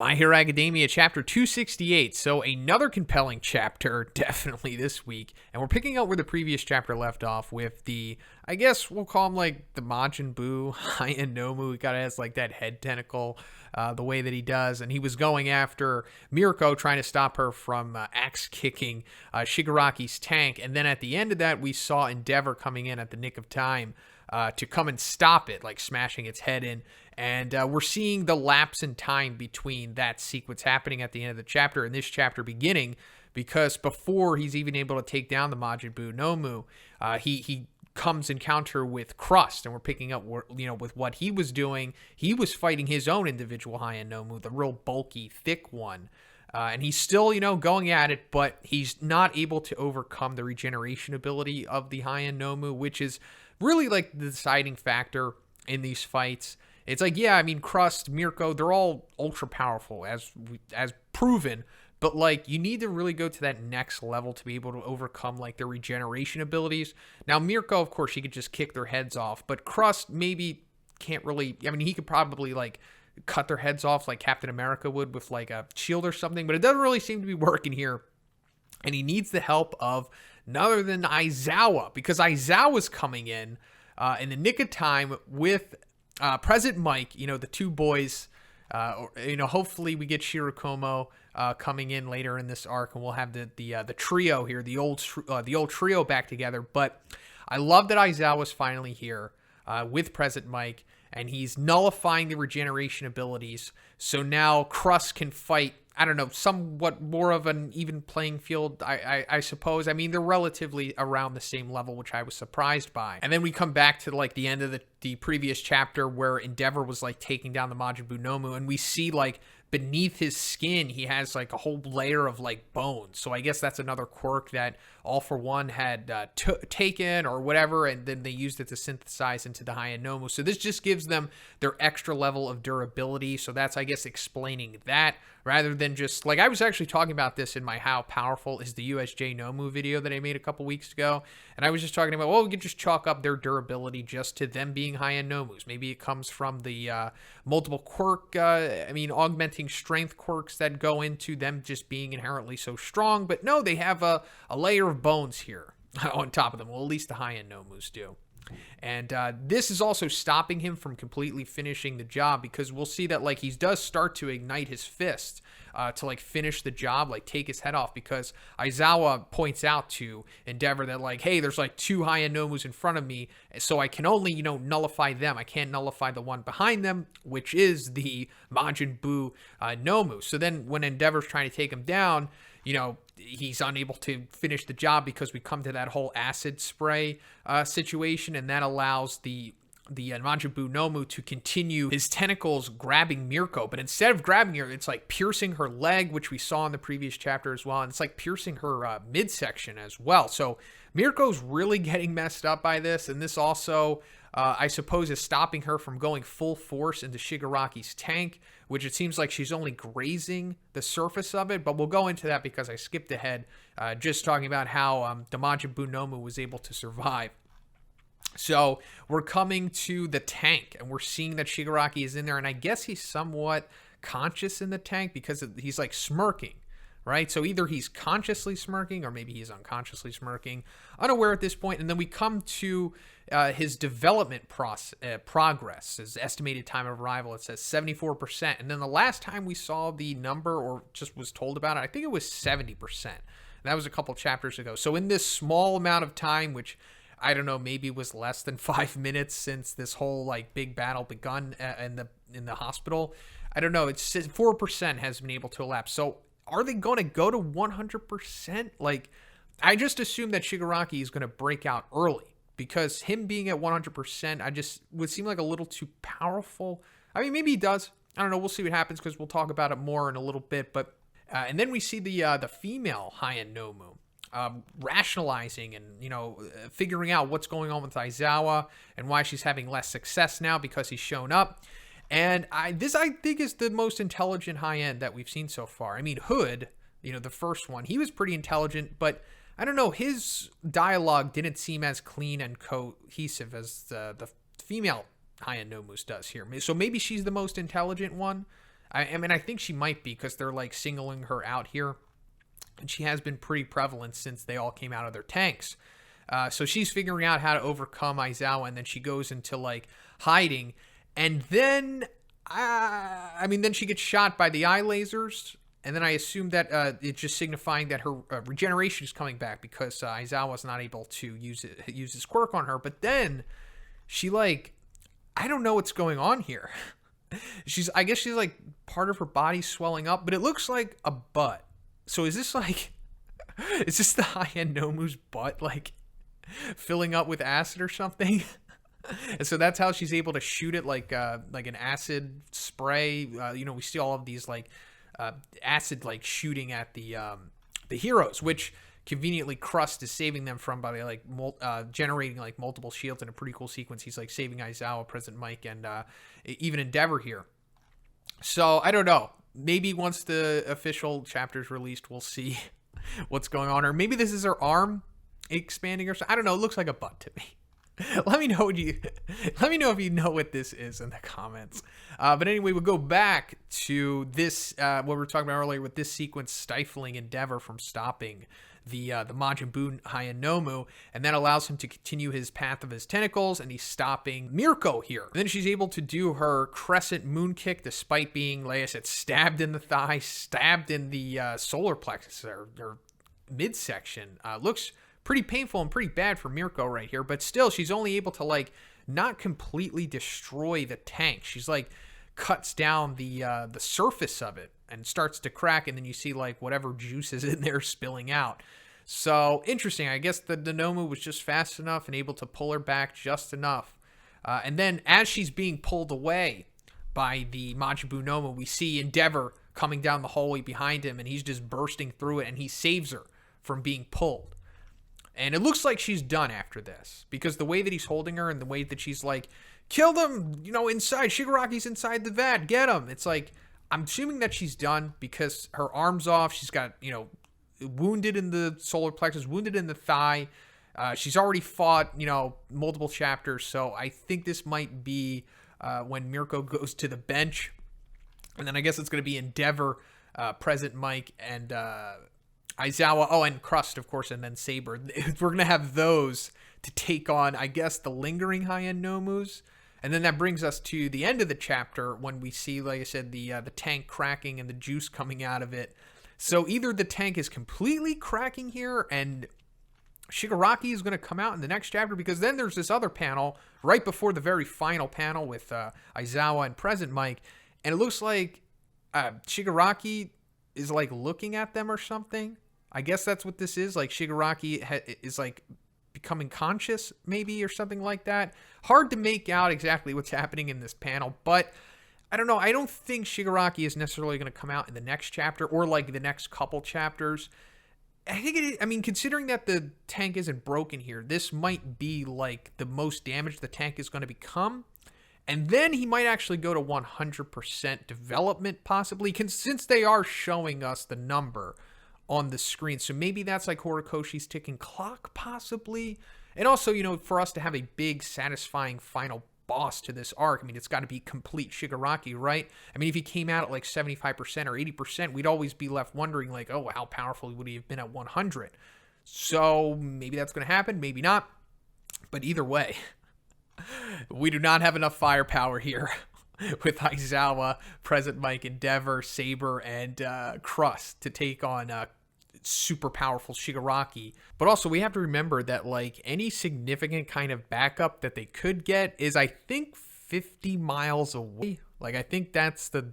My Hero Academia, chapter 268. So, another compelling chapter, definitely this week. And we're picking up where the previous chapter left off with I guess we'll call him like the Majin Buu, Hien Nomu. He kind of has like that head tentacle, the way that he does. And he was going after Mirko, trying to stop her from axe kicking Shigaraki's tank. And then at the end of that, we saw Endeavor coming in at the nick of time to come and stop it, like smashing its head in. And we're seeing the lapse in time between that sequence happening at the end of the chapter and this chapter beginning, because before he's even able to take down the Majin Buu Nomu, he comes encounter with Crust, and we're picking up with what he was doing. He was fighting his own individual Hien Nomu, the real bulky, thick one. And he's still, going at it, but he's not able to overcome the regeneration ability of the Hien Nomu, which is really like the deciding factor in these fights. It's like, yeah, I mean, Crust, Mirko, they're all ultra powerful as proven, but like you need to really go to that next level to be able to overcome like their regeneration abilities. Now, Mirko, of course, he could just kick their heads off, but Crust maybe can't really. I mean, he could probably like cut their heads off like Captain America would with like a shield or something, but it doesn't really seem to be working here. And he needs the help of none other than Aizawa, because Aizawa's coming in the nick of time with President Mike, the two boys. Hopefully we get Shirakumo coming in later in this arc, and we'll have the trio here, the old trio back together. But I love that Aizawa's finally here with President Mike, and he's nullifying the regeneration abilities. So now Crust can fight, I don't know, somewhat more of an even playing field, I suppose. I mean, they're relatively around the same level, which I was surprised by. And then we come back to like the end of the previous chapter where Endeavor was like taking down the Majin Buu Nomu, and we see like beneath his skin he has like a whole layer of like bones. So I guess that's another quirk that All For One had taken or whatever, and then they used it to synthesize into the Hien Nomu. So this just gives them their extra level of durability. So that's, I guess, explaining that, rather than just like I was actually talking about this in my How Powerful is the USJ Nomu video that I made a couple weeks ago, and I was just talking about, well, we could just chalk up their durability just to them being Hien Nomus. Maybe it comes from the multiple quirk, augmenting strength quirks that go into them just being inherently so strong. But no, they have a layer of bones here on top of them. Well, at least the Hien Nomus do. And this is also stopping him from completely finishing the job, because we'll see that like he does start to ignite his fist to like finish the job, like take his head off, because Aizawa points out to Endeavor that like, hey, there's like two Hien Nomus in front of me, so I can only nullify them. I can't nullify the one behind them, which is the Majin Buu Nomu. So then when Endeavor's trying to take him down, he's unable to finish the job, because we come to that whole acid spray situation, and that allows the Majin Buu Nomu to continue his tentacles grabbing Mirko, but instead of grabbing her, it's like piercing her leg, which we saw in the previous chapter as well, and it's like piercing her midsection as well. So Mirko's really getting messed up by this, and this also, I suppose, is stopping her from going full force into Shigaraki's tank, which it seems like she's only grazing the surface of it, but we'll go into that because I skipped ahead, just talking about how the Majin Buu Nomu was able to survive. So we're coming to the tank, and we're seeing that Shigaraki is in there, and I guess he's somewhat conscious in the tank because he's like smirking, right? So either he's consciously smirking or maybe he's unconsciously smirking, unaware at this point. And then we come to his development progress, his estimated time of arrival. It says 74%. And then the last time we saw the number or just was told about it, I think it was 70%. And that was a couple chapters ago. So in this small amount of time, which I don't know, maybe was less than 5 minutes since this whole like big battle begun in the hospital. I don't know. It's 4% has been able to elapse. So are they going to go to 100%? Like, I just assume that Shigaraki is going to break out early, because him being at 100%, I just would seem like a little too powerful. I mean, maybe he does. I don't know. We'll see what happens, because we'll talk about it more in a little bit. But and then we see the female Hien Nomu rationalizing and figuring out what's going on with Aizawa and why she's having less success now because he's shown up. And I think is the most intelligent Hien that we've seen so far. I mean, Hood, the first one, he was pretty intelligent, but I don't know, his dialogue didn't seem as clean and cohesive as the female Hien Nomus does here. So maybe she's the most intelligent one. I mean, I think she might be because they're like singling her out here. And she has been pretty prevalent since they all came out of their tanks. So she's figuring out how to overcome Aizawa, and then she goes into like hiding. And then, then she gets shot by the eye lasers. And then I assume that it's just signifying that her regeneration is coming back because Aizawa's not able to use his quirk on her. But then she I don't know what's going on here. I guess she's like part of her body swelling up, but it looks like a butt. So is this the High-End Nomu's butt filling up with acid or something? And so that's how she's able to shoot it like an acid spray. We see all of these acid shooting at the heroes, which conveniently Crust is saving them from by generating multiple shields in a pretty cool sequence. He's saving Aizawa, President Mike, and even Endeavor here. So I don't know. Maybe once the official chapter is released, we'll see what's going on. Or maybe this is her arm expanding or something. I don't know. It looks like a butt to me. Let me know if you know what this is in the comments. But anyway, we'll go back to this, what we were talking about earlier with this sequence stifling Endeavor from stopping the Majin Buu High-End Nomu, and that allows him to continue his path of his tentacles, and he's stopping Mirko here. And then she's able to do her crescent moon kick despite being, like I said, stabbed in the thigh, stabbed in the solar plexus or midsection. Looks pretty painful and pretty bad for Mirko right here, but still she's only able to not completely destroy the tank. She's cuts down the surface of it and starts to crack, and then you see whatever juice is in there spilling out. So interesting. I guess the Nomu was just fast enough and able to pull her back just enough. And then as she's being pulled away by the Majin Buu Nomu, we see Endeavor coming down the hallway behind him, and he's just bursting through it, and he saves her from being pulled. And it looks like she's done after this, because the way that he's holding her and the way that she's kill them, inside. Shigaraki's inside the vat. Get him. It's I'm assuming that she's done because her arm's off. She's got, wounded in the solar plexus, wounded in the thigh. She's already fought, multiple chapters. So I think this might be when Mirko goes to the bench. And then I guess it's going to be Endeavor, President Mike, and Aizawa. Oh, and Crust, of course, and then Saber. We're going to have those to take on, I guess, the lingering High-End Nomus. And then that brings us to the end of the chapter when we see, like I said, the tank cracking and the juice coming out of it. So either the tank is completely cracking here and Shigaraki is going to come out in the next chapter, because then there's this other panel right before the very final panel with Aizawa and President Mike. And it looks like Shigaraki is looking at them or something. I guess that's what this is. Shigaraki is becoming conscious maybe or something like that. Hard to make out exactly what's happening in this panel, but I don't know. I don't think Shigaraki is necessarily going to come out in the next chapter or the next couple chapters. I think considering that the tank isn't broken here, this might be the most damage the tank is going to become. And then he might actually go to 100% development possibly, since they are showing us the number on the screen. So maybe that's Horikoshi's ticking clock possibly. And also, for us to have a big, satisfying final boss to this arc, it's got to be complete Shigaraki, right? If he came out at 75% or 80%, we'd always be left wondering oh, how powerful would he have been at 100? So maybe that's going to happen, maybe not. But either way, we do not have enough firepower here with Aizawa, President Mike, Endeavor, Saber, and Crust to take on super powerful Shigaraki. But also we have to remember that any significant kind of backup that they could get is, I think, 50 miles away. I think that's the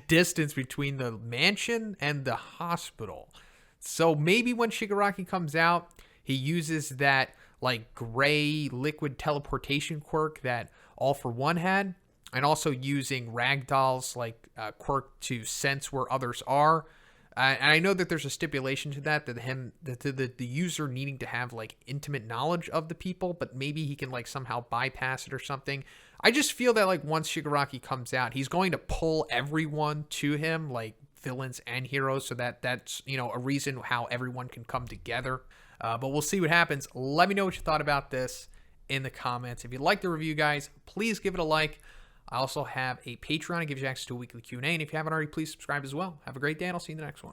distance between the mansion and the hospital. So maybe when Shigaraki comes out, he uses that gray liquid teleportation quirk that All For One had, and also using Ragdoll's quirk to sense where others are. And I know that there's a stipulation to that the user needing to have intimate knowledge of the people, but maybe he can somehow bypass it or something. I just feel that once Shigaraki comes out, he's going to pull everyone to him, villains and heroes, so that's a reason how everyone can come together. But we'll see what happens. Let me know what you thought about this in the comments. If you like the review, guys, please give it a like. I also have a Patreon. It gives you access to a weekly Q&A. And if you haven't already, please subscribe as well. Have a great day, and I'll see you in the next one.